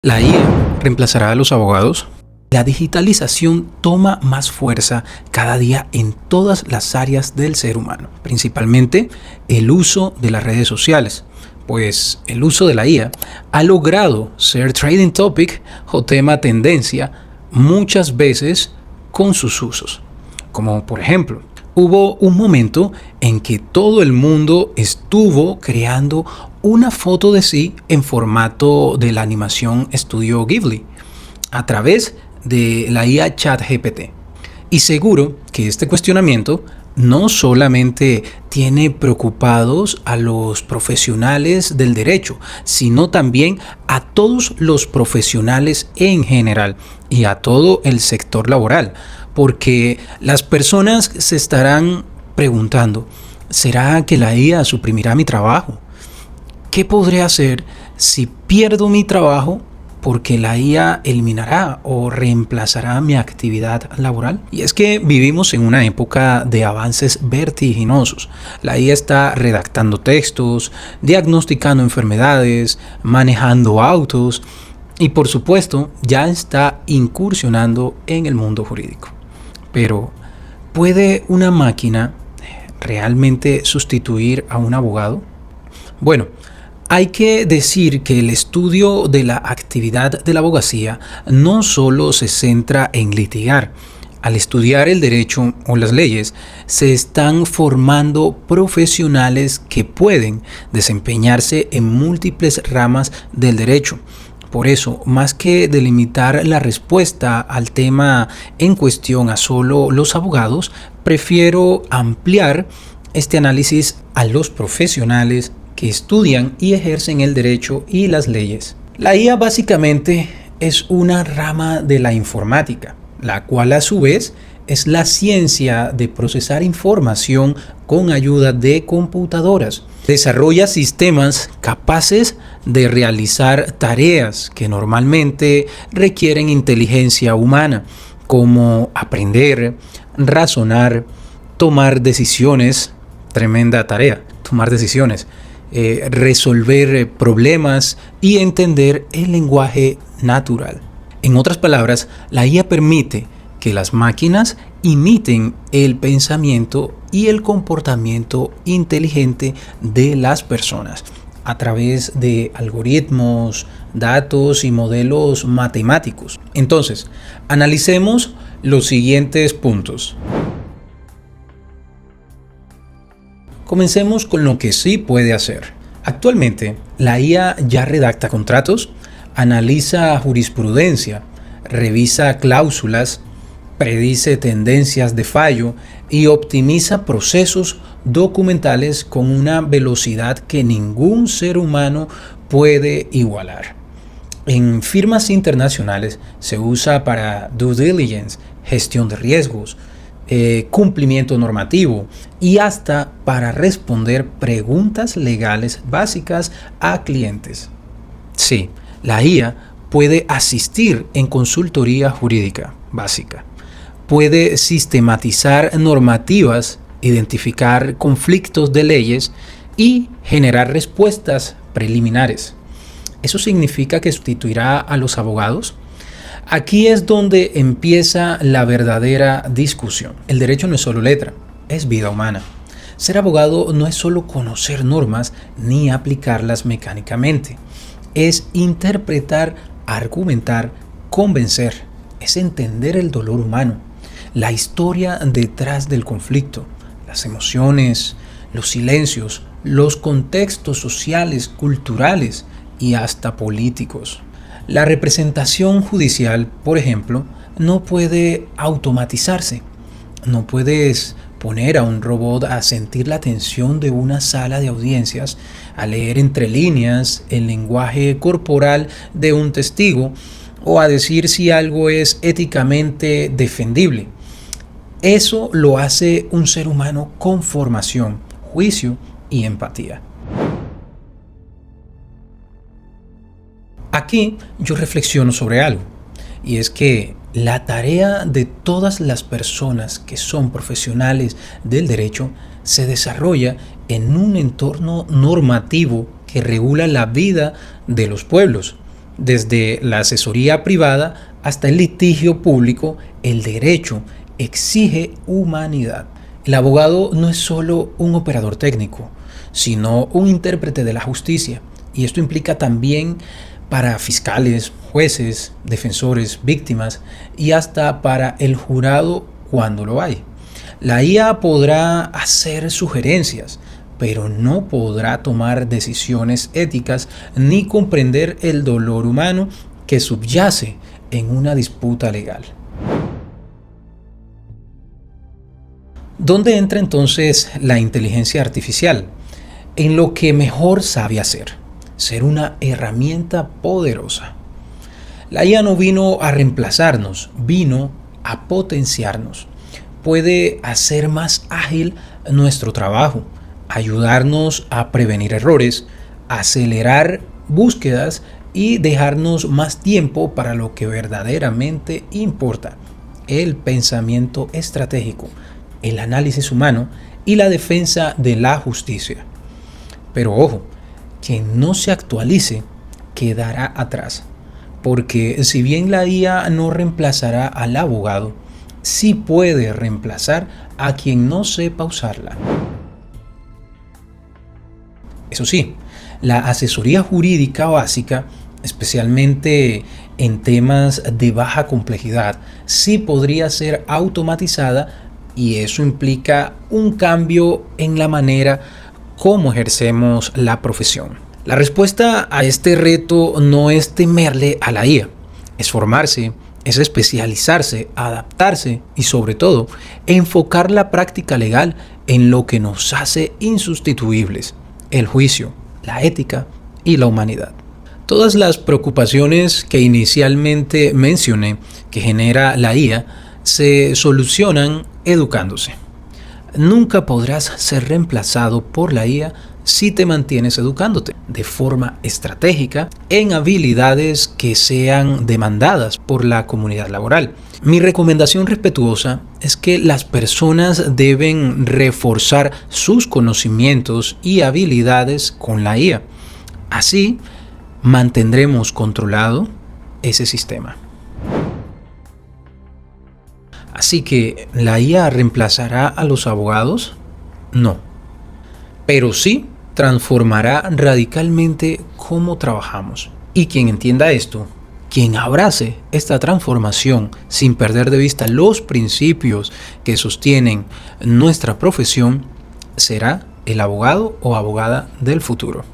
¿La IA reemplazará a los abogados? La digitalización toma más fuerza cada día en todas las áreas del ser humano, principalmente el uso de las redes sociales, pues el uso de la IA ha logrado ser trending topic o tema tendencia muchas veces con sus usos. Como por ejemplo, hubo un momento en que todo el mundo estuvo creando una foto de sí en formato de la animación Estudio Ghibli a través de la IA ChatGPT. Y seguro que este cuestionamiento no solamente tiene preocupados a los profesionales del derecho, sino también a todos los profesionales en general y a todo el sector laboral, porque las personas se estarán preguntando, ¿será que la IA suprimirá mi trabajo? ¿Qué podré hacer si pierdo mi trabajo porque la IA eliminará o reemplazará mi actividad laboral? Y es que vivimos en una época de avances vertiginosos. La IA está redactando textos, diagnosticando enfermedades, manejando autos y por supuesto ya está incursionando en el mundo jurídico. Pero, ¿puede una máquina realmente sustituir a un abogado? Bueno, hay que decir que el estudio de la actividad de la abogacía no solo se centra en litigar. Al estudiar el derecho o las leyes, se están formando profesionales que pueden desempeñarse en múltiples ramas del derecho. Por eso, más que delimitar la respuesta al tema en cuestión a solo los abogados, prefiero ampliar este análisis a los profesionales que estudian y ejercen el derecho y las leyes. La IA básicamente es una rama de la informática, la cual a su vez es la ciencia de procesar información con ayuda de computadoras. Desarrolla sistemas capaces de realizar tareas que normalmente requieren inteligencia humana, como aprender, razonar, tomar decisiones, tremenda tarea, tomar decisiones, resolver problemas y entender el lenguaje natural. En otras palabras, la IA permite que las máquinas imiten el pensamiento y el comportamiento inteligente de las personas a través de algoritmos, datos y modelos matemáticos. Entonces, analicemos los siguientes puntos. Comencemos con lo que sí puede hacer. Actualmente, la IA ya redacta contratos, analiza jurisprudencia, revisa cláusulas, predice tendencias de fallo y optimiza procesos documentales con una velocidad que ningún ser humano puede igualar. En firmas internacionales se usa para due diligence, gestión de riesgos, cumplimiento normativo y hasta para responder preguntas legales básicas a clientes. Sí, la IA puede asistir en consultoría jurídica básica. Puede sistematizar normativas, identificar conflictos de leyes y generar respuestas preliminares. ¿Eso significa que sustituirá a los abogados? Aquí es donde empieza la verdadera discusión. El derecho no es solo letra, es vida humana. Ser abogado no es solo conocer normas ni aplicarlas mecánicamente. Es interpretar, argumentar, convencer. Es entender el dolor humano, la historia detrás del conflicto, las emociones, los silencios, los contextos sociales, culturales y hasta políticos. La representación judicial, por ejemplo, no puede automatizarse. No puedes poner a un robot a sentir la tensión de una sala de audiencias, a leer entre líneas el lenguaje corporal de un testigo o a decir si algo es éticamente defendible. Eso lo hace un ser humano con formación, juicio y empatía. Aquí yo reflexiono sobre algo, y es que la tarea de todas las personas que son profesionales del derecho se desarrolla en un entorno normativo que regula la vida de los pueblos, Desde la asesoría privada hasta el litigio público, el derecho exige humanidad. El abogado no es solo un operador técnico, sino un intérprete de la justicia. Y esto implica también para fiscales, jueces, defensores, víctimas y hasta para el jurado cuando lo hay. La IA podrá hacer sugerencias, pero no podrá tomar decisiones éticas ni comprender el dolor humano que subyace en una disputa legal. ¿Dónde entra entonces la inteligencia artificial? En lo que mejor sabe hacer, ser una herramienta poderosa. La IA no vino a reemplazarnos, vino a potenciarnos. Puede hacer más ágil nuestro trabajo, ayudarnos a prevenir errores, acelerar búsquedas y dejarnos más tiempo para lo que verdaderamente importa: el pensamiento estratégico, el análisis humano y la defensa de la justicia. Pero ojo, quien no se actualice quedará atrás, porque si bien la IA no reemplazará al abogado, sí puede reemplazar a quien no sepa usarla. Eso sí, la asesoría jurídica básica, especialmente en temas de baja complejidad, sí podría ser automatizada, y eso implica un cambio en la manera como ejercemos la profesión. La respuesta a este reto no es temerle a la IA, es formarse, es especializarse, adaptarse y sobre todo enfocar la práctica legal en lo que nos hace insustituibles: el juicio, la ética y la humanidad. Todas las preocupaciones que inicialmente mencioné que genera la IA se solucionan educándose. Nunca podrás ser reemplazado por la IA si te mantienes educándote de forma estratégica en habilidades que sean demandadas por la comunidad laboral. Mi recomendación respetuosa es que las personas deben reforzar sus conocimientos y habilidades con la IA. Así mantendremos controlado ese sistema. Así que, ¿la IA reemplazará a los abogados? No. Pero sí transformará radicalmente cómo trabajamos. Y quien entienda esto, quien abrace esta transformación sin perder de vista los principios que sostienen nuestra profesión, será el abogado o abogada del futuro.